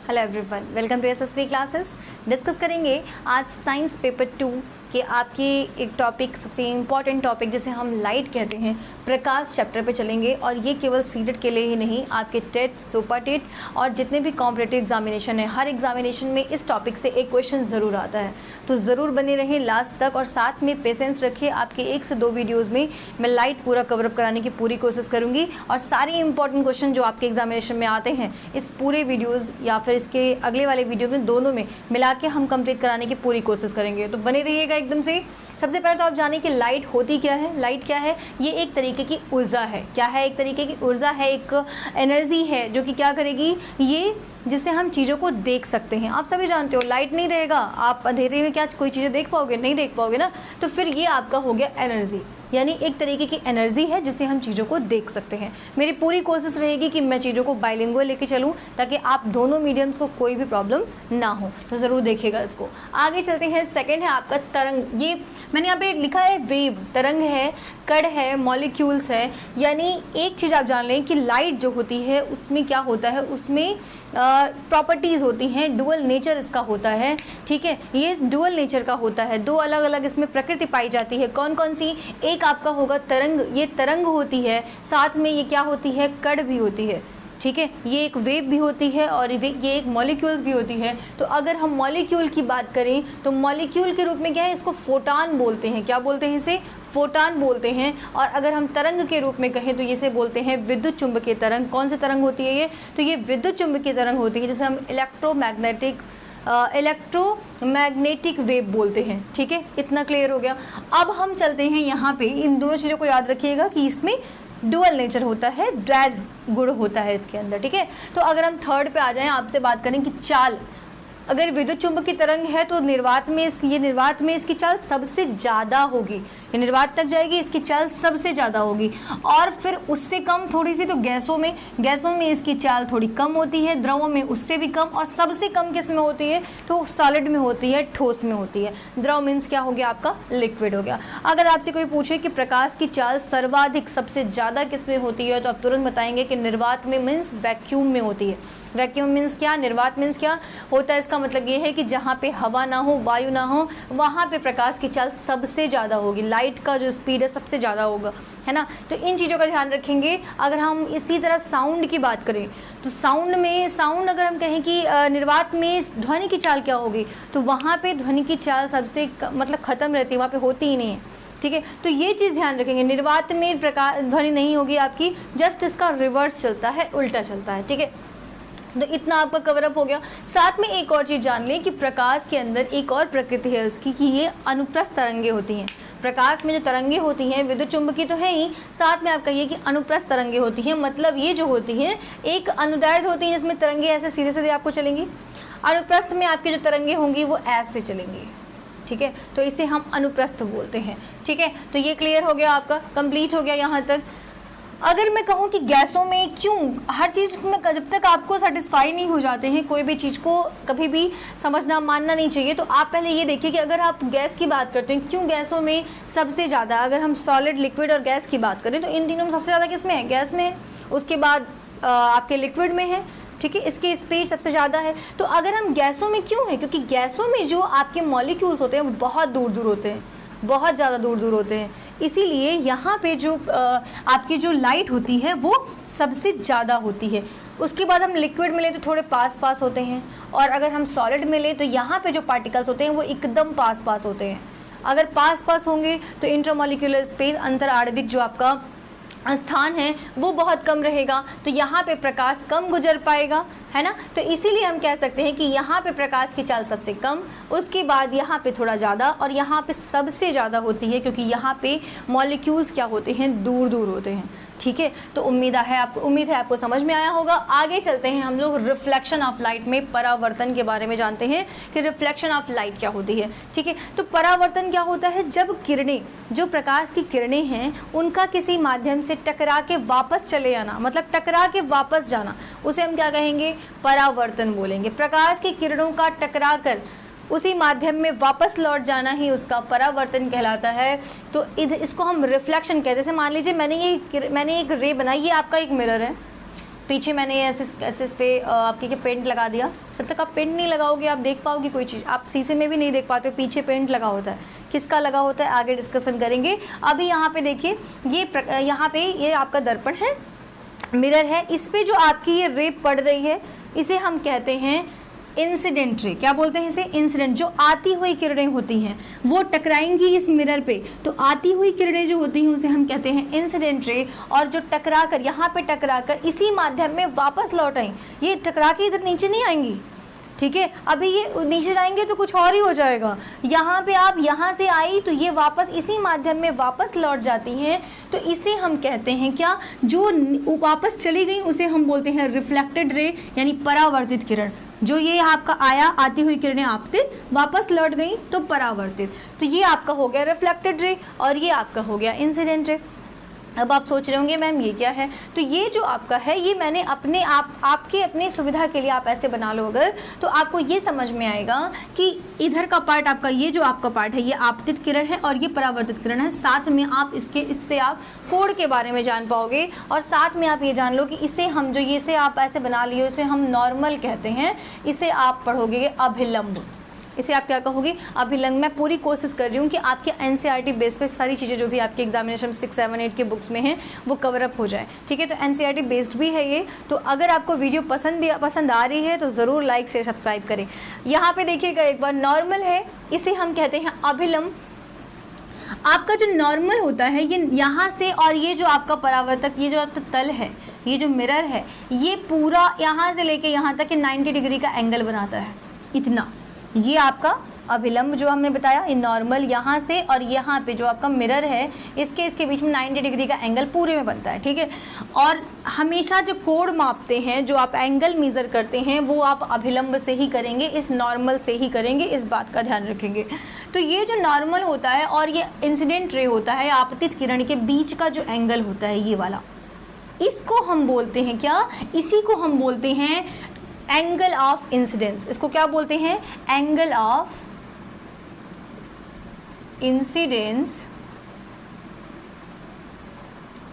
Hello everyone, welcome to SSV classes. Discuss करेंगे आज science paper 2 के आपके एक टॉपिक, सबसे इम्पॉर्टेंट टॉपिक जिसे हम लाइट कहते हैं, प्रकाश चैप्टर पे चलेंगे। और ये केवल सीटेट के लिए ही नहीं, आपके टेट, सुपर टेट और जितने भी कॉम्पिटिटिव एग्जामिनेशन है, हर एग्जामिनेशन में इस टॉपिक से एक क्वेश्चन ज़रूर आता है। तो ज़रूर बने रहें लास्ट तक और साथ में पेशेंस रखिए। आपके 1 से 2 वीडियोज़ में मैं लाइट पूरा कवरअप कराने की पूरी कोशिश करूँगी और सारे इंपॉर्टेंट क्वेश्चन जो आपके एग्जामिनेशन में आते हैं इस पूरे वीडियोज़ या फिर इसके अगले वाले वीडियो में, दोनों में मिला के हम कंप्लीट कराने की पूरी कोशिश करेंगे। तो बने रहिएगा एकदम से। सबसे पहले तो आप जानें कि लाइट होती क्या है। लाइट क्या है? ये एक तरीके की ऊर्जा है। क्या है? एक तरीके की ऊर्जा है, एक एनर्जी है जो कि क्या करेगी, ये जिससे हम चीज़ों को देख सकते हैं। आप सभी जानते हो लाइट नहीं रहेगा, आप अंधेरे में क्या कोई चीज़ें देख पाओगे? नहीं देख पाओगे ना। तो फिर ये आपका हो गया एनर्जी, यानी एक तरीके की एनर्जी है जिससे हम चीज़ों को देख सकते हैं। मेरी पूरी कोशिश रहेगी कि मैं चीज़ों को बाइलिंगुअल लेके चलूँ ताकि आप दोनों मीडियम्स को कोई भी प्रॉब्लम ना हो। तो ज़रूर देखिएगा इसको। आगे चलते हैं। सेकंड है आपका तरंग। ये मैंने यहाँ पे लिखा है वेव, तरंग है, कण है, मॉलिक्यूल्स है। यानी एक चीज़ आप जान लें कि लाइट जो होती है उसमें क्या होता है, उसमें प्रॉपर्टीज़ होती हैं, डुअल नेचर इसका होता है। ठीक है, ये डुअल नेचर का होता है, दो अलग अलग इसमें प्रकृति पाई जाती है। कौन कौन सी? एक आपका होगा तरंग, ये तरंग होती है, साथ में ये क्या होती है, कण भी होती है। ठीक है, ये एक वेव भी होती है और ये एक मॉलिक्यूल्स भी होती है। तो अगर हम मॉलिक्यूल की बात करें तो मॉलिक्यूल के रूप में क्या है, इसको फोटान बोलते हैं। क्या बोलते हैं? इसे फोटान बोलते हैं। और अगर हम तरंग के रूप में कहें तो इसे बोलते हैं विद्युत चुंबकीय तरंग। कौन सी तरंग होती है ये? तो ये विद्युत चुंबकीय तरंग होती है जिसे हम इलेक्ट्रोमैग्नेटिक वेव बोलते हैं। ठीक है, इतना क्लियर हो गया। अब हम चलते हैं यहाँ पे, इन दोनों चीज़ों को याद रखिएगा कि इसमें डुअल नेचर होता है, ड्रैग गुण होता है इसके अंदर। ठीक है, तो अगर हम थर्ड पे आ जाएं, आपसे बात करें कि चाल, अगर विद्युत चुंबकीय तरंग है तो निर्वात में इसकी चाल सबसे ज़्यादा होगी। ये निर्वात तक जाएगी, इसकी चाल सबसे ज़्यादा होगी। और फिर उससे कम थोड़ी सी तो गैसों में इसकी चाल थोड़ी कम होती है, द्रवों में उससे भी कम, और सबसे कम किस में होती है तो सॉलिड में होती है, ठोस में होती है। द्रव मीन्स क्या हो गया आपका? लिक्विड हो गया। अगर आपसे कोई पूछे कि प्रकाश की चाल सर्वाधिक सबसे ज़्यादा किस में होती है तो आप तुरंत बताएंगे कि निर्वात में, मीन्स वैक्यूम में होती है। वैक्यूम मीन्स क्या? निर्वात मीन्स क्या होता है? इसका मतलब ये है कि जहाँ पे हवा ना हो, वायु ना हो, वहाँ पे प्रकाश की चाल सबसे ज़्यादा होगी। लाइट का जो स्पीड है सबसे ज़्यादा होगा, है ना। तो इन चीज़ों का ध्यान रखेंगे। अगर हम इसी तरह साउंड की बात करें तो साउंड अगर हम कहें कि निर्वात में ध्वनि की चाल क्या होगी तो वहाँ पे ध्वनि की चाल सबसे मतलब ख़त्म रहती है, वहाँ पे होती ही नहीं है। ठीक है, तो ये चीज़ ध्यान रखेंगे। निर्वात में प्रकाश ध्वनि नहीं होगी आपकी, जस्ट इसका रिवर्स चलता है, उल्टा चलता है। ठीक है, तो इतना आपका कवरअप हो गया। साथ में एक और चीज़ जान लें कि प्रकाश के अंदर एक और प्रकृति है उसकी, कि ये अनुप्रस्थ तरंगे होती हैं। प्रकाश में जो तरंगे होती हैं विद्युत चुंबकीय तो है ही, साथ में आप कहिए कि अनुप्रस्थ तरंगे होती हैं। मतलब ये जो होती हैं एक अनुदैर्ध्य होती हैं जिसमें तरंगे ऐसे सीधे सीधे आपको चलेंगी। अनुप्रस्थ में आपकी जो तरंगे होंगी वो ऐसे चलेंगी। ठीक है, तो इसे हम अनुप्रस्थ बोलते हैं। ठीक है, तो ये क्लियर हो गया, आपका कंप्लीट हो गया यहाँ तक। अगर मैं कहूँ कि गैसों में क्यों, हर चीज़ में जब तक आपको सेटिस्फाई नहीं हो जाते हैं, कोई भी चीज़ को कभी भी समझना मानना नहीं चाहिए। तो आप पहले ये देखिए कि अगर आप गैस की बात करते हैं, क्यों गैसों में सबसे ज़्यादा, अगर हम सॉलिड, लिक्विड और गैस की बात करें तो इन तीनों में सबसे ज़्यादा किस में है? गैस में है। उसके बाद आपके लिक्विड में है। ठीक है, इसकी स्पीड सबसे ज़्यादा है। तो अगर हम गैसों में क्यों है, क्योंकि गैसों में जो आपके मॉलिक्यूल्स होते हैं वो बहुत दूर दूर होते हैं, बहुत ज़्यादा दूर दूर होते हैं। इसीलिए यहाँ पे जो आपकी जो लाइट होती है वो सबसे ज़्यादा होती है। उसके बाद हम लिक्विड में लें तो थोड़े पास पास होते हैं, और अगर हम सॉलिड में लें तो यहाँ पे जो पार्टिकल्स होते हैं वो एकदम पास पास होते हैं। अगर पास पास होंगे तो इंट्रामॉलिक्यूलर स्पेस, अंतर आणविक जो आपका स्थान है वो बहुत कम रहेगा, तो यहाँ पे प्रकाश कम गुजर पाएगा, है ना। तो इसीलिए हम कह सकते हैं कि यहाँ पे प्रकाश की चाल सबसे कम, उसके बाद यहाँ पे थोड़ा ज़्यादा, और यहाँ पे सबसे ज़्यादा होती है क्योंकि यहाँ पे मॉलिक्यूल्स क्या होते हैं? दूर दूर होते हैं। ठीक है, तो उम्मीद है आपको समझ में आया होगा। आगे चलते हैं, हम लोग रिफ्लेक्शन ऑफ लाइट में परावर्तन के बारे में जानते हैं कि रिफ्लेक्शन ऑफ लाइट क्या होती है। ठीक है, तो परावर्तन क्या होता है? जब किरणें, जो प्रकाश की किरणें हैं उनका किसी माध्यम से टकरा के वापस चले आना, मतलब टकरा के वापस जाना, उसे हम क्या कहेंगे? परावर्तन बोलेंगे। प्रकाश की किरणों का टकरा कर उसी माध्यम में वापस लौट जाना ही उसका परावर्तन कहलाता है। तो इसको हम रिफ्लेक्शन कहते हैं। जैसे मान लीजिए मैंने एक रे बनाई, ये आपका एक मिरर है, पीछे मैंने ऐसे इस पे आपके क्या पेंट लगा दिया। जब तक आप पेंट नहीं लगाओगे आप देख पाओगे कोई चीज़, आप शीशे में भी नहीं देख पाते, पीछे पेंट लगा होता है। किसका लगा होता है आगे डिस्कशन करेंगे। अभी यहाँ पे देखिए, ये यहाँ पे ये आपका दर्पण है, मिरर है, इस पे जो आपकी ये रे पड़ रही है इसे हम कहते हैं इंसिडेंट रे। क्या बोलते हैं इसे? इंसिडेंट। जो आती हुई किरणें होती हैं वो टकराएंगी इस मिरर पे, तो आती हुई किरणें जो होती हैं उसे हम कहते हैं इंसिडेंट रे। और जो टकरा कर यहाँ पे टकरा कर इसी माध्यम में वापस लौट आई, ये टकरा के इधर नीचे नहीं आएंगी, ठीक है। अभी ये नीचे जाएंगे तो कुछ और ही हो जाएगा। यहाँ पे आप यहाँ से आई तो ये वापस इसी माध्यम में वापस लौट जाती हैं, तो इसे हम कहते हैं क्या, जो वापस चली गई उसे हम बोलते हैं रिफ्लेक्टेड रे, यानी परावर्तित किरण। जो ये आपका आया, आती हुई किरणें आपतित, वापस लौट गई तो परावर्तित। तो ये आपका हो गया रिफ्लेक्टेड रे और ये आपका हो गया इंसिडेंट रे। अब आप सोच रहे होंगे मैम ये क्या है, तो ये जो आपका है ये मैंने आपके अपनी सुविधा के लिए आप ऐसे बना लो अगर, तो आपको ये समझ में आएगा कि इधर का पार्ट आपका, ये जो आपका पार्ट है ये आपतित किरण है और ये परावर्तित किरण है। साथ में आप इससे आप कोण के बारे में जान पाओगे और साथ में आप ये जान लो कि इसे हम जो ये से आप ऐसे बना लिए इसे हम नॉर्मल कहते हैं, इसे आप पढ़ोगे अभिलंब। इसे आप क्या कहोगे? अभिलंब। मैं पूरी कोशिश कर रही हूँ कि आपके एनसीईआरटी बेस पे सारी चीज़ें जो भी आपके एग्जामिनेशन 6, 7, 8 के बुक्स में हैं वो कवर अप हो जाए, ठीक है। तो एनसीईआरटी बेस्ड भी है ये। तो अगर आपको वीडियो पसंद आ रही है तो ज़रूर लाइक शेयर सब्सक्राइब करें। यहाँ पे देखिएगा एक बार, नॉर्मल है, इसे हम कहते हैं अभिलंब। आपका जो नॉर्मल होता है ये यहाँ से, और ये जो आपका परावर्तक, ये जो आपका तल है, ये जो मिरर है, ये पूरा यहाँ से लेके यहाँ तक 90 डिग्री का एंगल बनाता है, इतना। ये आपका अभिलंब जो हमने बताया, ये नॉर्मल यहाँ से और यहाँ पे जो आपका मिरर है इसके बीच में 90 डिग्री का एंगल पूरे में बनता है, ठीक है। और हमेशा जो कोण मापते हैं, जो आप एंगल मेज़र करते हैं, वो आप अभिलंब से ही करेंगे, इस नॉर्मल से ही करेंगे, इस बात का ध्यान रखेंगे। तो ये जो नॉर्मल होता है और ये इंसिडेंट रे होता है, आपतित किरण के बीच का जो एंगल होता है ये वाला, इसको हम बोलते हैं क्या? इसी को हम बोलते हैं एंगल ऑफ इंसिडेंस। इसको क्या बोलते हैं? एंगल ऑफ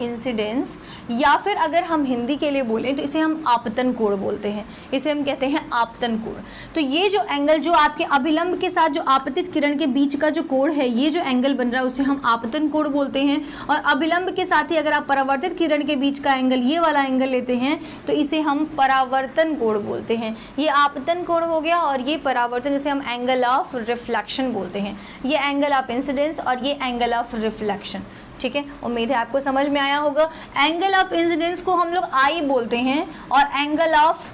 इंसिडेंस, या फिर अगर हम हिंदी के लिए बोलें तो इसे हम आपतन कोण बोलते हैं, इसे हम कहते हैं आपतन कोण। तो ये जो एंगल जो आपके अभिलंब के साथ जो आपतित किरण के बीच का जो कोण है, ये जो एंगल बन रहा है उसे हम आपतन कोण बोलते हैं। और अभिलंब के साथ ही अगर आप परावर्तित किरण के बीच का एंगल, ये वाला एंगल लेते हैं तो इसे हम परावर्तन कोण बोलते हैं। ये आपतन कोण हो गया और ये परावर्तन, इसे हम एंगल ऑफ रिफ्लेक्शन बोलते हैं। ये एंगल ऑफ इंसिडेंस और ये एंगल ऑफ रिफ्लेक्शन, ठीक है। उम्मीद है आपको समझ में आया होगा। एंगल ऑफ इंसिडेंस को हम लोग आई बोलते हैं और एंगल ऑफ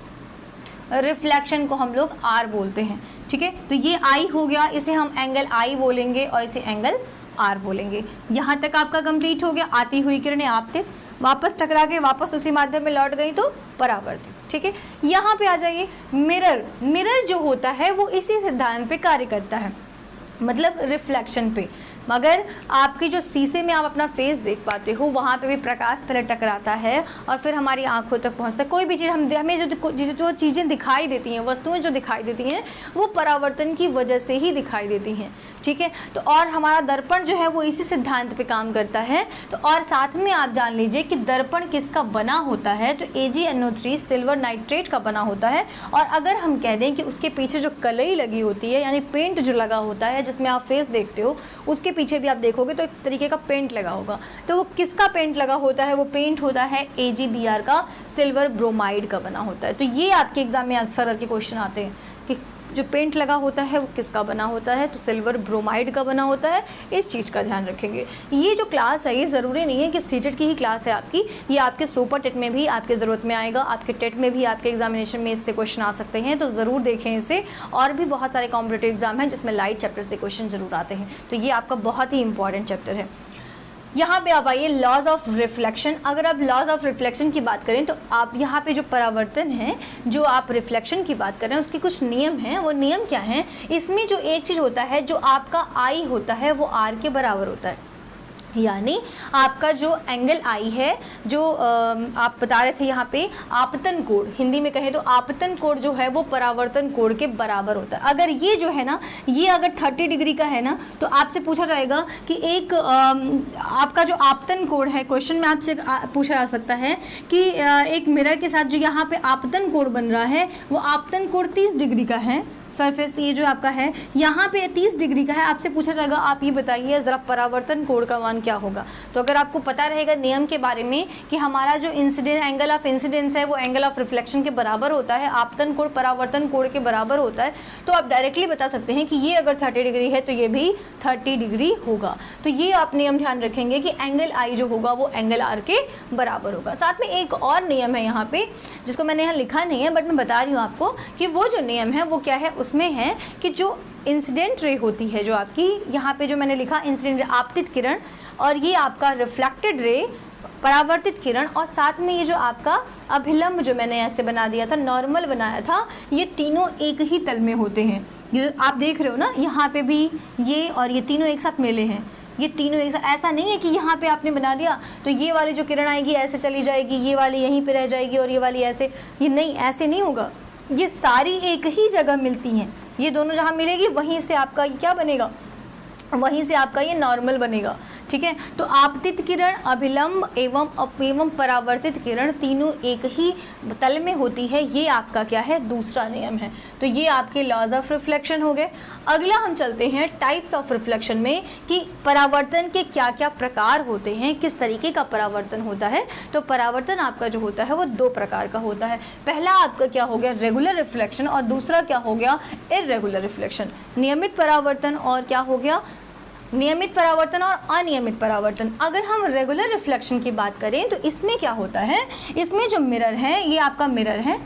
रिफ्लेक्शन को हम लोग आर बोलते हैं, ठीक है। तो ये आई हो गया, इसे हम एंगल आई बोलेंगे और इसे एंगल आर बोलेंगे। यहाँ तक आपका कंप्लीट हो गया। आती हुई किरणें आपतित, वापस टकरा के वापस उसी माध्यम में लौट गई तो परावर्तित, ठीक है। यहाँ पे आ जाइए, मिरर। मिरर जो होता है वो इसी सिद्धांत पे कार्य करता है, मतलब रिफ्लेक्शन पे। मगर आपकी जो शीशे में आप अपना फेस देख पाते हो वहाँ पे भी प्रकाश पहले टकराता है और फिर हमारी आंखों तक पहुँचता है। कोई भी चीज़ हमें जो चीज़ें दिखाई देती हैं, वस्तुएं जो दिखाई देती हैं, वो परावर्तन की वजह से ही दिखाई देती हैं, ठीक है। तो और हमारा दर्पण जो है वो इसी सिद्धांत पे काम करता है। तो और साथ में आप जान लीजिए कि दर्पण किसका बना होता है, तो AgNO3 सिल्वर नाइट्रेट का बना होता है। और अगर हम कह दें कि उसके पीछे जो कलई लगी होती है, यानी पेंट जो लगा होता है जिसमें आप फेस देखते हो, उसके पीछे भी आप देखोगे तो एक तरीके का पेंट लगा होगा। तो वो किसका पेंट लगा होता है? वो पेंट होता है AgBr का, सिल्वर ब्रोमाइड का बना होता है। तो ये आपके एग्जाम में अक्सर करके क्वेश्चन आते हैं कि जो पेंट लगा होता है वो किसका बना होता है, तो सिल्वर ब्रोमाइड का बना होता है। इस चीज़ का ध्यान रखेंगे। ये जो क्लास है ये ज़रूरी नहीं है कि सीटेट की ही क्लास है आपकी, ये आपके सुपर टेट में भी आपके ज़रूरत में आएगा, आपके टेट में भी आपके एग्जामिनेशन में इससे क्वेश्चन आ सकते हैं, तो ज़रूर देखें इसे। और भी बहुत सारे कॉम्पिटिटिव एग्जाम हैं जिसमें लाइट चैप्टर से क्वेश्चन ज़रूर आते हैं, तो ये आपका बहुत ही इंपॉर्टेंट चैप्टर है। यहाँ पे आप आइए, लॉज ऑफ रिफ्लेक्शन। अगर आप लॉज ऑफ रिफ्लेक्शन की बात करें तो आप यहाँ पे जो परावर्तन है, जो आप रिफ्लेक्शन की बात कर रहे हैं, उसके कुछ नियम हैं। वो नियम क्या हैं? इसमें जो एक चीज़ होता है, जो आपका आई होता है वो आर के बराबर होता है। यानी आपका जो एंगल आई है, जो आप बता रहे थे यहाँ पे आपतन कोण, हिंदी में कहें तो आपतन कोण जो है वो परावर्तन कोण के बराबर होता है। अगर ये जो है ना, ये अगर 30 डिग्री का है ना, तो आपसे पूछा जाएगा कि एक आपका जो आपतन कोण है, क्वेश्चन में आपसे पूछा जा सकता है कि एक मिरर के साथ जो यहाँ पे आपतन कोण बन रहा है वो आपतन कोण 30 डिग्री का है। सरफेस ये जो आपका है यहाँ पे 30 डिग्री का है। आपसे पूछा जाएगा आप ये बताइए ज़रा परावर्तन कोण का मान क्या होगा। तो अगर आपको पता रहेगा नियम के बारे में कि हमारा जो इंसिडेंट एंगल ऑफ इंसिडेंस है वो एंगल ऑफ रिफ्लेक्शन के बराबर होता है, आपतन कोण परावर्तन कोण के बराबर होता है, तो आप डायरेक्टली बता सकते हैं कि ये अगर 30 डिग्री है तो ये भी 30 डिग्री होगा। तो ये आप नियम ध्यान रखेंगे कि एंगल आई जो होगा वो एंगल आर के बराबर होगा। साथ में एक और नियम है यहाँ पे जिसको मैंने यहाँ लिखा नहीं है, बट मैं बता रही हूँ आपको कि वो जो नियम है वो क्या है, उसमें है कि जो इंसिडेंट रे होती है, जो आपकी यहाँ पे जो मैंने लिखा इंसिडेंट रे आपतित किरण, और ये आपका रिफ्लेक्टेड रे परावर्तित किरण, और साथ में ये जो आपका अभिलंब जो मैंने ऐसे बना दिया था, नॉर्मल बनाया था, ये तीनों एक ही तल में होते हैं। ये आप देख रहे हो ना, यहाँ पे भी ये और ये तीनों एक साथ मिले हैं, ये तीनों एक साथ। ऐसा नहीं है कि यहाँ पे आपने बना दिया तो ये वाली जो किरण आएगी ऐसे चली जाएगी, ये वाली यहीं पे रह जाएगी और ये वाली ऐसे, ये नहीं, ऐसे नहीं होगा। ये सारी एक ही जगह मिलती हैं, ये दोनों जहाँ मिलेगी वहीं से आपका क्या बनेगा, वहीं से आपका ये नॉर्मल बनेगा। ठीक है, तो आपतित किरण, अभिलंब एवं परावर्तित किरण तीनों एक ही तल में होती है। ये आपका क्या है, दूसरा नियम है। तो ये आपके लॉज ऑफ रिफ्लेक्शन हो गए। अगला हम चलते हैं टाइप्स ऑफ रिफ्लेक्शन में कि परावर्तन के क्या क्या प्रकार होते हैं, किस तरीके का परावर्तन होता है। तो परावर्तन आपका जो होता है वो 2 प्रकार का होता है। पहला आपका क्या हो गया, रेगुलर रिफ्लेक्शन, और दूसरा क्या हो गया, इररेगुलर रिफ्लेक्शन। नियमित परावर्तन और क्या हो गया, नियमित परावर्तन और अनियमित परावर्तन। अगर हम रेगुलर रिफ्लेक्शन की बात करें तो इसमें क्या होता है, इसमें जो मिरर है, ये आपका मिरर है,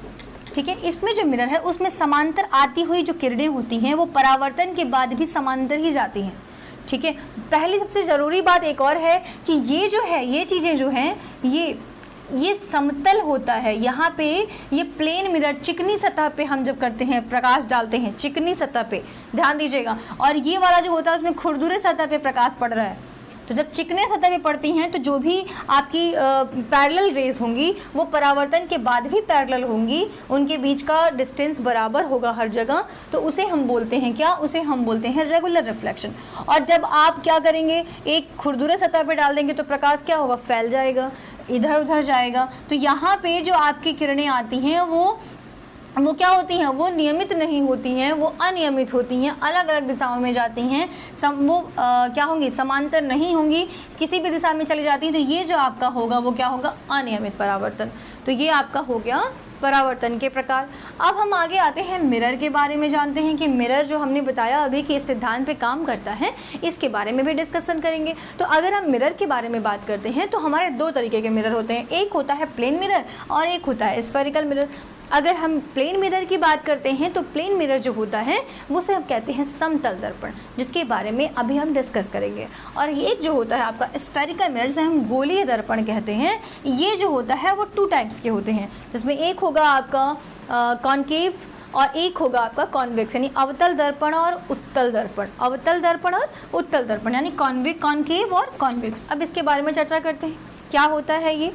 ठीक है, इसमें जो मिरर है उसमें समांतर आती हुई जो किरणें होती हैं वो परावर्तन के बाद भी समांतर ही जाती हैं। ठीक है, पहली सबसे ज़रूरी बात एक और है कि ये जो है, ये चीज़ें जो हैं ये समतल होता है। यहाँ पे ये प्लेन मिरर चिकनी सतह पे हम जब करते हैं, प्रकाश डालते हैं चिकनी सतह पे, ध्यान दीजिएगा, और ये वाला जो होता है उसमें खुरदुरे सतह पे प्रकाश पड़ रहा है। तो जब चिकने सतह पे पड़ती हैं तो जो भी आपकी पैरेलल रेज होंगी वो परावर्तन के बाद भी पैरेलल होंगी, उनके बीच का डिस्टेंस बराबर होगा हर जगह। तो उसे हम बोलते हैं क्या, उसे हम बोलते हैं रेगुलर रिफ्लेक्शन। और जब आप क्या करेंगे, एक खुरदुरे सतह पे डाल देंगे तो प्रकाश क्या होगा, फैल जाएगा, इधर उधर जाएगा। तो यहाँ पे जो आपकी किरणें आती हैं वो क्या होती हैं, वो नियमित नहीं होती हैं, वो अनियमित होती हैं, अलग अलग दिशाओं में जाती हैं। क्या होंगी, समांतर नहीं होंगी, किसी भी दिशा में चली जाती हैं। तो ये जो आपका होगा वो क्या होगा, अनियमित परावर्तन। तो ये आपका हो गया परावर्तन के प्रकार। अब हम आगे आते हैं मिरर के बारे में, जानते हैं कि मिरर जो हमने बताया अभी कि इस सिद्धांत पे काम करता है, इसके बारे में भी डिस्कशन करेंगे। तो अगर हम मिरर के बारे में बात करते हैं तो हमारे 2 तरीके के मिरर होते हैं, एक होता है प्लेन मिरर और एक होता है स्फेरिकल मिरर। अगर हम प्लेन मिरर की बात करते हैं तो प्लेन मिरर जो होता है वो से हम कहते हैं समतल दर्पण, जिसके बारे में अभी हम डिस्कस करेंगे। और ये जो होता है आपका स्फेरिकल मिरर, जिसे हम गोलीय दर्पण कहते हैं, ये जो होता है वो 2 टाइप्स के होते हैं, जिसमें एक होगा आपका कॉनकेव और एक होगा आपका कॉन्वेक्स, यानी अवतल दर्पण और उत्तल दर्पण। अवतल दर्पण और उत्तल दर्पण यानी कॉनकेव और कॉन्वेक्स। अब इसके बारे में चर्चा करते हैं क्या होता है ये।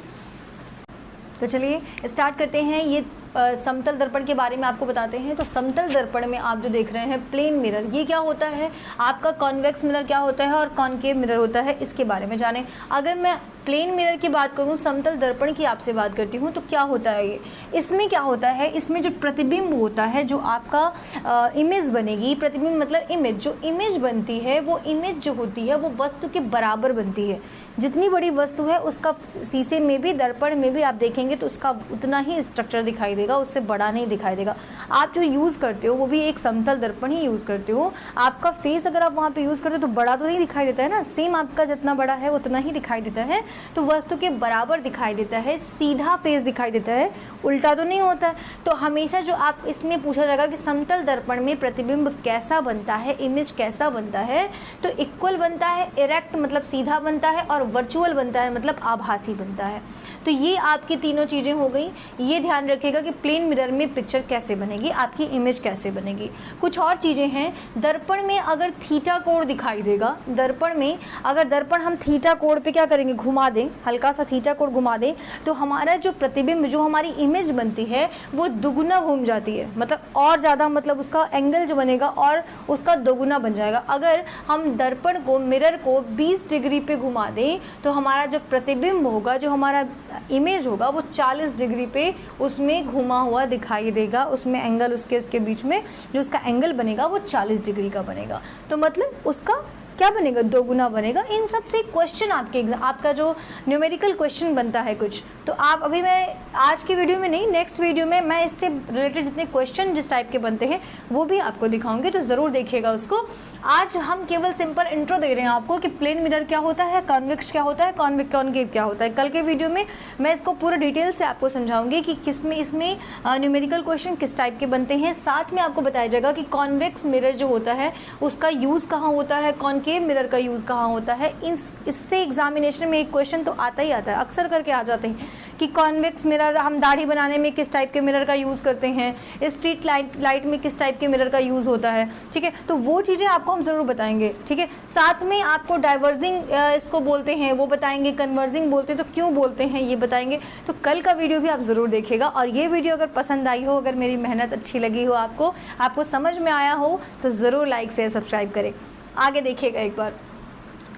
तो चलिए स्टार्ट करते हैं। ये समतल दर्पण के बारे में आपको बताते हैं। तो समतल दर्पण में आप जो देख रहे हैं प्लेन मिरर, ये क्या होता है, आपका कॉन्वेक्स मिरर क्या होता है और कॉनकेव मिरर होता है, इसके बारे में जानें। अगर मैं प्लेन मिरर की बात करूं, समतल दर्पण की आपसे बात करती हूं, तो क्या होता है ये, इसमें क्या होता है, इसमें जो प्रतिबिंब होता है, जो आपका इमेज बनेगी, प्रतिबिंब मतलब इमेज, जो इमेज बनती है वो इमेज जो होती है वो वस्तु के बराबर बनती है। जितनी बड़ी वस्तु है उसका शीशे में भी, दर्पण में भी आप देखेंगे तो उसका उतना ही स्ट्रक्चर दिखाई देगा, उससे बड़ा नहीं दिखाई देगा। आप जो यूज़ करते हो वो भी एक समतल दर्पण ही यूज़ करते हो। आपका फेस अगर आप वहाँ पे यूज़ करते हो तो बड़ा तो नहीं दिखाई देता है ना, सेम आपका जितना बड़ा है उतना ही दिखाई देता है, तो वस्तु के बराबर दिखाई देता है, सीधा फेस दिखाई देता है, उल्टा तो नहीं होता है। तो हमेशा जो आप इसमें पूछा जाएगा कि समतल दर्पण में प्रतिबिंब कैसा बनता है, इमेज कैसा बनता है, तो इक्वल बनता है, इरेक्ट मतलब सीधा बनता है, और वर्चुअल बनता है मतलब आभासी बनता है। तो ये आपकी तीनों चीज़ें हो गई। ये ध्यान रखिएगा कि प्लेन मिरर में पिक्चर कैसे बनेगी, आपकी इमेज कैसे बनेगी। कुछ और चीज़ें हैं, दर्पण में अगर थीटा कोण दिखाई देगा, दर्पण में अगर दर्पण हम थीटा कोण पे क्या करेंगे, घुमा दें, हल्का सा थीटा कोण घुमा दें, तो हमारा जो प्रतिबिंब, जो हमारी इमेज बनती है वो दुगुना घूम जाती है, मतलब और ज़्यादा, मतलब उसका एंगल जो बनेगा और उसका दोगुना बन जाएगा। अगर हम दर्पण को, मिरर को 20 डिग्री पे घुमा दें तो हमारा जो प्रतिबिंब होगा, जो हमारा इमेज होगा, वो 40 डिग्री पे उसमें घुमा हुआ दिखाई देगा। उसमें एंगल उसके बीच में जो उसका एंगल बनेगा वो 40 डिग्री का बनेगा। तो मतलब उसका क्या बनेगा, दोगुना बनेगा। इन सब से क्वेश्चन आपका जो न्यूमेरिकल क्वेश्चन बनता है कुछ, तो आप अभी, मैं आज की वीडियो में नहीं, नेक्स्ट वीडियो में मैं इससे रिलेटेड जितने क्वेश्चन जिस टाइप के बनते हैं वो भी आपको दिखाऊंगी, तो ज़रूर देखिएगा उसको। आज हम केवल सिंपल इंट्रो दे रहे हैं आपको कि प्लेन मिरर क्या होता है, कॉन्वेक्स क्या होता है, कॉनकेव क्या होता है। कल के वीडियो में मैं इसको पूरा डिटेल से आपको समझाऊंगी कि किसमें इसमें न्यूमेरिकल क्वेश्चन किस टाइप के बनते हैं। साथ में आपको बताया जाएगा कि कॉन्वेक्स मिरर जो होता है उसका यूज़ कहाँ होता है, कॉनकेव मिरर का यूज़ कहाँ होता है। इससे एग्जामिनेशन में एक क्वेश्चन तो आता ही आता है, अक्सर करके आ जाते हैं कि कॉन्वेक्स मिरर हम दाढ़ी बनाने में किस टाइप के मिरर का यूज़ करते हैं, स्ट्रीट लाइट में किस टाइप के मिरर का यूज़ होता है, ठीक है। तो वो चीज़ें आपको हम ज़रूर बताएंगे, ठीक है। साथ में आपको डाइवर्जिंग इसको बोलते हैं वो बताएंगे, कन्वर्जिंग बोलते हैं तो क्यों बोलते हैं ये बताएंगे। तो कल का वीडियो भी आप ज़रूर देखिएगा। और ये वीडियो अगर पसंद आई हो, अगर मेरी मेहनत अच्छी लगी हो, आपको समझ में आया हो, तो ज़रूर लाइक शेयर सब्सक्राइब करें। आगे देखिएगा एक बार,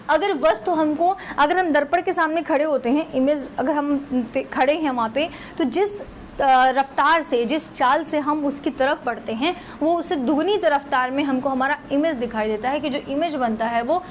अगर वस्तु हमको, अगर हम दर्पण के सामने खड़े होते हैं, इमेज अगर हम खड़े हैं वहाँ पे, तो जिस रफ्तार से, जिस चाल से हम उसकी तरफ बढ़ते हैं, वो उससे दुगनी रफ्तार में हमको हमारा इमेज दिखाई देता है कि जो इमेज बनता है वो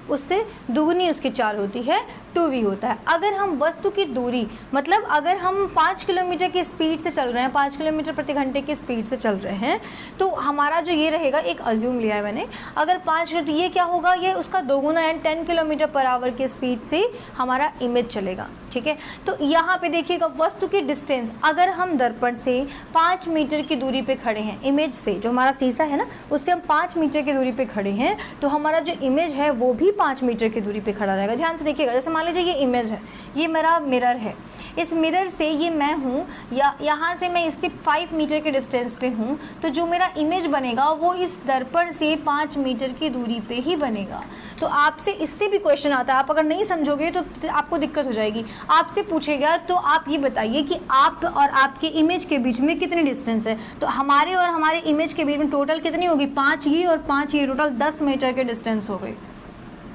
उससे दुगनी उसकी चाल होती है, 2v होता है। अगर हम वस्तु की दूरी, मतलब अगर हम 5 किलोमीटर की स्पीड से चल रहे हैं, 5 किलोमीटर प्रति घंटे की स्पीड से चल रहे हैं, तो हमारा जो ये रहेगा, एक अज्यूम लिया है मैंने, अगर 5 किलोमीटर, ये क्या होगा, ये उसका दोगुना यानी 10 किलोमीटर पर आवर की स्पीड से हमारा इमेज चलेगा, ठीक है। तो यहाँ पे देखिएगा वस्तु की डिस्टेंस, अगर हम दर्पण से 5 मीटर की दूरी पे खड़े हैं, इमेज से, जो हमारा शीशा है ना, उससे हम 5 मीटर की दूरी पे खड़े हैं, तो हमारा जो इमेज है वो भी 5 मीटर की दूरी पे खड़ा रहेगा। ध्यान से देखिएगा, जैसे मान लीजिए ये इमेज है, ये मेरा मिरर है, इस मिरर से ये मैं हूँ, या यहाँ से मैं इससे 5 मीटर के डिस्टेंस पे हूँ, तो जो मेरा इमेज बनेगा वो इस दर्पण से 5 मीटर की दूरी पे ही बनेगा। तो आपसे इससे भी क्वेश्चन आता है, आप अगर नहीं समझोगे तो आपको दिक्कत हो जाएगी। आपसे पूछेगा तो आप ये बताइए कि आप और आपके इमेज के बीच में कितनी डिस्टेंस है, तो हमारे और हमारे इमेज के बीच में टोटल कितनी होगी, 5 ये और 5 ये, टोटल 10 मीटर के डिस्टेंस हो गई,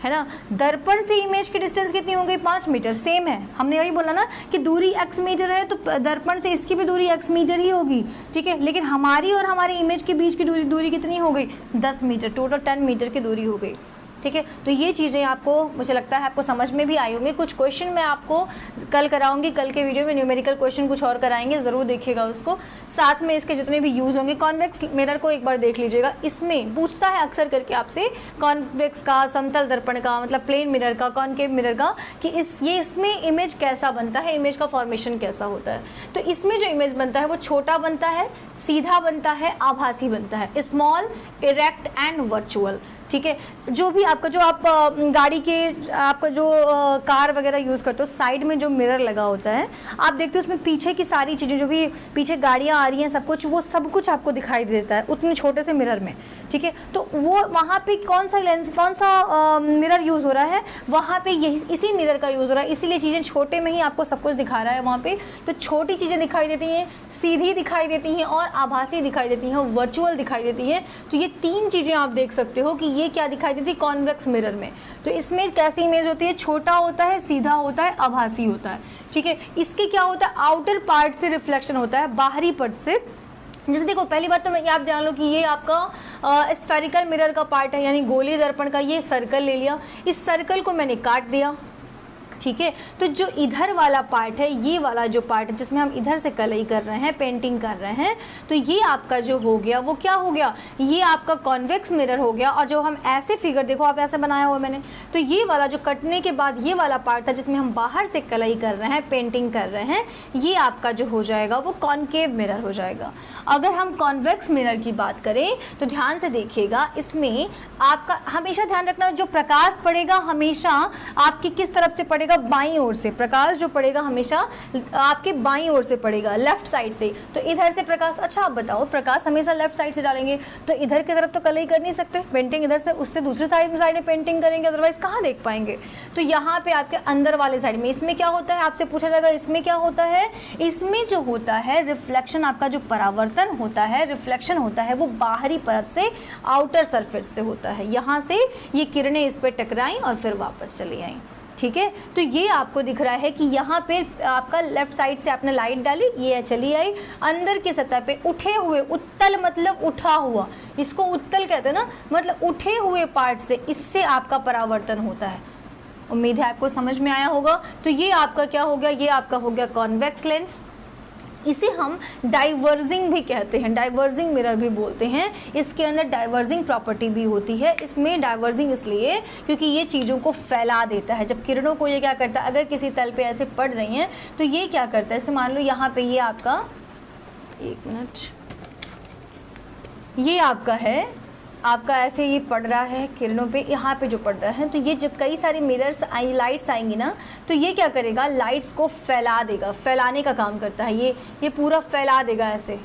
है ना। दर्पण से इमेज की डिस्टेंस कितनी हो गई, 5 मीटर, सेम है। हमने वही बोला ना कि दूरी x मीटर है, तो दर्पण से इसकी भी दूरी x मीटर ही होगी, ठीक है। लेकिन हमारी और हमारी इमेज के बीच की दूरी कितनी हो गई, 10 मीटर, टोटल 10 मीटर की दूरी हो गई, ठीक है। तो ये चीज़ें आपको, मुझे लगता है आपको समझ में भी आई होंगी। कुछ क्वेश्चन मैं आपको कल कराऊंगी, कल के वीडियो में न्यूमेरिकल क्वेश्चन कुछ और कराएंगे, ज़रूर देखिएगा उसको। साथ में इसके जितने भी यूज़ होंगे, कॉन्वेक्स मिरर को एक बार देख लीजिएगा, इसमें पूछता है अक्सर करके आपसे कॉन्वेक्स का, समतल दर्पण का, मतलब प्लेन मिरर का, कॉनकेव मिरर का, कि इसमें इमेज कैसा बनता है, इमेज का फॉर्मेशन कैसा होता है। तो इसमें जो इमेज बनता है वो छोटा बनता है, सीधा बनता है, आभासी बनता है, स्मॉल, इरेक्ट एंड वर्चुअल, ठीक है। जो भी आपका, जो आप गाड़ी के, आपका जो कार वगैरह यूज़ करते हो, साइड में जो मिरर लगा होता है, आप देखते हो उसमें पीछे की सारी चीज़ें, जो भी पीछे गाड़ियाँ आ रही हैं, सब कुछ, वो सब कुछ आपको दिखाई देता है उतने छोटे से मिरर में, ठीक है। तो वो वहाँ पे कौन सा लेंस, कौन सा मिरर यूज़ हो रहा है, वहाँ पे यही इसी मिरर का यूज़ हो रहा है, इसीलिए चीज़ें छोटे में ही आपको सब कुछ दिखा रहा है वहाँ पे। तो छोटी चीज़ें दिखाई देती हैं, सीधी दिखाई देती हैं, और आभासी दिखाई देती हैं, वर्चुअल दिखाई देती हैं। तो ये 3 चीज़ें आप देख सकते हो कि ये क्या दिखाई देती है कॉन्वेक्स मिरर में। तो इसमें कैसी इमेज होती है, छोटा होता है, सीधा होता है, आभासी होता है, ठीक है। इसके क्या होता है, आउटर पार्ट से रिफ्लेक्शन होता है, बाहरी पार्ट से। जैसे देखो, पहली बात तो मैं आप जान लो कि ये आपका स्फेरिकल मिरर का पार्ट है, यानी गोली दर्पण का ये सर्कल ले लिया, इस सर्कल को मैंने काट दिया, ठीक है। तो जो इधर वाला पार्ट है, ये वाला जो पार्ट है जिसमें हम इधर से कलई कर रहे हैं, पेंटिंग कर रहे हैं, तो ये आपका जो हो गया वो क्या हो गया, ये आपका कॉन्वेक्स मिरर हो गया। और जो हम ऐसे फिगर, देखो आप ऐसे बनाया हुआ मैंने, तो ये वाला जो कटने के बाद ये वाला पार्ट था जिसमें हम बाहर से कलई कर रहे हैं, पेंटिंग कर रहे हैं, ये आपका जो हो जाएगा वो कॉनकेव मिरर हो जाएगा। अगर हम कॉन्वेक्स मिरर की बात करें तो ध्यान से देखिएगा, इसमें आपका हमेशा ध्यान रखना, जो प्रकाश पड़ेगा हमेशा आपकी किस तरफ से पड़ेगा, पड़ेगा बाईं ओर से, प्रकाश जो पड़ेगा हमेशा आपके बाईं ओर से पड़ेगा, लेफ्ट साइड से। तो इधर से प्रकाश, अच्छा आप बताओ, प्रकाश हमेशा लेफ्ट साइड से डालेंगे तो इधर की तरफ तो कलर कर नहीं सकते, पेंटिंग इधर से उससे दूसरी साइड में पेंटिंग करेंगे, अदरवाइज कहाँ देख पाएंगे। तो यहाँ पे आपके अंदर वाले साइड में इसमें क्या होता है, आपसे पूछा जाएगा इसमें क्या होता है। इसमें जो होता है रिफ्लेक्शन, आपका जो परावर्तन होता है, रिफ्लेक्शन होता है, वो बाहरी परत से, आउटर सरफेस से होता है। यहाँ से ये किरणें इस पे टकराई और फिर वापस चली आई, ठीक है। तो ये आपको दिख रहा है कि यहाँ पे आपका लेफ्ट साइड से आपने लाइट डाली, ये चली आई अंदर की सतह पे, उठे हुए, उत्तल मतलब उठा हुआ, इसको उत्तल कहते हैं ना, मतलब उठे हुए पार्ट से, इससे आपका परावर्तन होता है। उम्मीद है आपको समझ में आया होगा। तो ये आपका क्या हो गया, ये आपका हो गया कॉन्वेक्स लेंस। इसे हम डाइवर्जिंग भी कहते हैं, डाइवर्जिंग मिरर भी बोलते हैं। इसके अंदर डाइवर्जिंग प्रॉपर्टी भी होती है। इसमें डाइवर्जिंग इसलिए क्योंकि ये चीज़ों को फैला देता है। जब किरणों को ये क्या करता है, अगर किसी तल पे ऐसे पड़ रही हैं तो ये क्या करता है, जैसे मान लो यहाँ पे ये आपका, एक मिनट, ये आपका है, आपका ऐसे ये पड़ रहा है किरणों पे, यहाँ पे जो पड़ रहा है, तो ये जब कई सारी मिरर्स आई, लाइट्स आएंगी ना, तो ये क्या करेगा, लाइट्स को फैला देगा, फैलाने का काम करता है। ये पूरा फैला देगा, ऐसे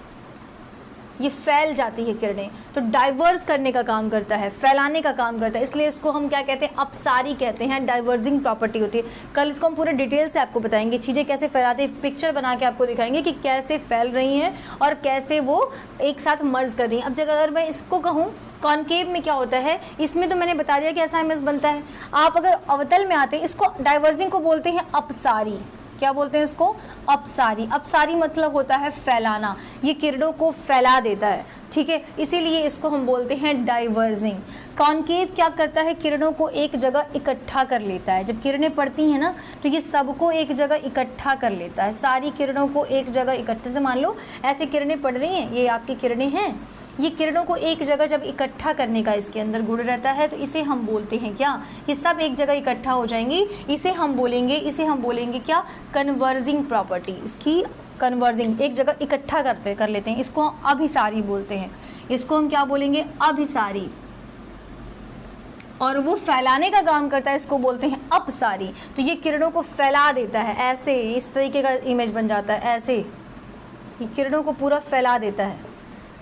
ये फैल जाती है किरणें, तो डाइवर्स करने का काम करता है, फैलाने का काम करता है। इसलिए इसको हम क्या कहते हैं, अपसारी कहते हैं, डाइवर्जिंग प्रॉपर्टी होती है। कल इसको हम पूरे डिटेल से आपको बताएंगे, चीज़ें कैसे फैलाते हैं, पिक्चर बना के आपको दिखाएंगे कि कैसे फैल रही हैं और कैसे वो एक साथ मर्ज कर रही हैं। अब जगह अगर मैं इसको कहूँ कॉनकेव में क्या होता है, इसमें तो मैंने बता दिया कि ऐसा इमेज बनता है। आप अगर अवतल में आते हैं, इसको डाइवर्जिंग को बोलते हैं अपसारी। क्या बोलते हैं इसको, अपसारी। अपसारी मतलब होता है फैलाना, ये किरणों को फैला देता है, ठीक है, इसीलिए इसको हम बोलते हैं डाइवर्जिंग। कॉनकेव क्या करता है, किरणों को एक जगह इकट्ठा कर लेता है। जब किरणें पड़ती हैं ना, तो ये सबको एक जगह इकट्ठा कर लेता है, सारी किरणों को एक जगह इकट्ठे से, मान लो ऐसे किरणें पड़ रही हैं, ये आपकी किरणें हैं, ये किरणों को एक जगह जब इकट्ठा करने का इसके अंदर गुण रहता है, तो इसे हम बोलते हैं क्या, ये सब एक जगह इकट्ठा हो जाएंगी, इसे हम बोलेंगे क्या, कन्वर्जिंग प्रॉपर्टी। इसकी कन्वर्जिंग, एक जगह इकट्ठा कर लेते हैं, इसको हम अभिसारी बोलते हैं। इसको हम क्या बोलेंगे, अभिसारी। और वो फैलाने का काम करता है, इसको बोलते हैं अपसारी। तो ये किरणों को फैला देता है, ऐसे इस तरीके का इमेज बन जाता है, ऐसे ये किरणों को पूरा फैला देता है,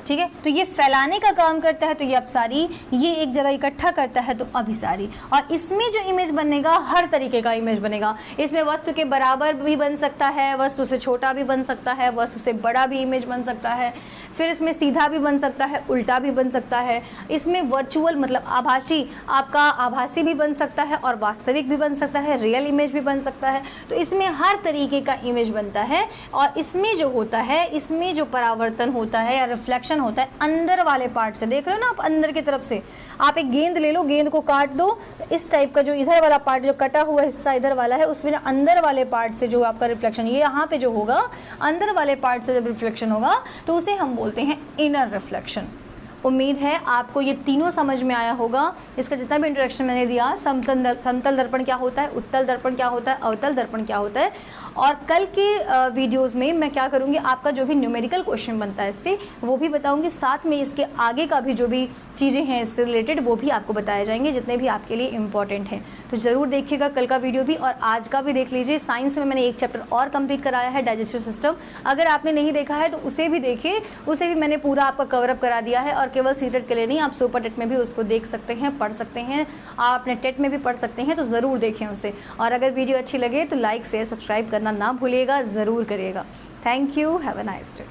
ठीक है। तो ये फैलाने का काम करता है, तो ये अपसारी, ये एक जगह इकट्ठा करता है तो अभिसारी। और इसमें जो इमेज बनेगा, हर तरीके का इमेज बनेगा। इसमें वस्तु के बराबर भी बन सकता है, वस्तु से छोटा भी बन सकता है, वस्तु से बड़ा भी इमेज बन सकता है, फिर इसमें सीधा भी बन सकता है, उल्टा भी बन सकता है। इसमें वर्चुअल मतलब आभासी, आपका आभासी भी बन सकता है और वास्तविक भी बन सकता है, रियल इमेज भी बन सकता है। तो इसमें हर तरीके का इमेज बनता है। और इसमें जो होता है, इसमें जो परावर्तन होता है या रिफ्लेक्शन होता है, अंदर वाले पार्ट से, देख रहे हो ना आप, अंदर की तरफ से आप एक गेंद ले लो, गेंद को काट दो, इस टाइप का जो इधर वाला पार्ट, जो कटा हुआ हिस्सा इधर वाला है, उसमें अंदर वाले पार्ट से जो आपका रिफ्लेक्शन, ये यहाँ पे जो होगा, अंदर वाले पार्ट से जब रिफ्लेक्शन होगा तो उसे हम बोलते हैं इनर रिफ्लेक्शन। उम्मीद है आपको ये तीनों समझ में आया होगा। इसका जितना भी इंट्रोडक्शन मैंने दिया, समतल दर्पण क्या होता है, उत्तल दर्पण क्या होता है, अवतल दर्पण क्या होता है, और कल के वीडियोस में मैं क्या करूँगी, आपका जो भी न्यूमेरिकल क्वेश्चन बनता है इससे, वो भी बताऊँगी, साथ में इसके आगे का भी जो भी चीज़ें हैं इससे रिलेटेड, वो भी आपको बताए जाएंगे, जितने भी आपके लिए इंपॉर्टेंट हैं। तो ज़रूर देखिएगा कल का वीडियो भी, और आज का भी देख लीजिए। साइंस में मैंने एक चैप्टर और कंप्लीट कराया है, डाइजेस्टिव सिस्टम। अगर आपने नहीं देखा है तो उसे भी देखिए, उसे भी मैंने पूरा आपका कवरअप करा दिया है। और केवल सीटेट के लिए नहीं, आप सुपर टेट में भी उसको देख सकते हैं, पढ़ सकते हैं, आप अपने टेट में भी पढ़ सकते हैं, तो ज़रूर देखें उसे। और अगर वीडियो अच्छी लगे तो लाइक शेयर सब्सक्राइब करना ना भूलिएगा, ज़रूर करिएगा। Thank you, have a nice day.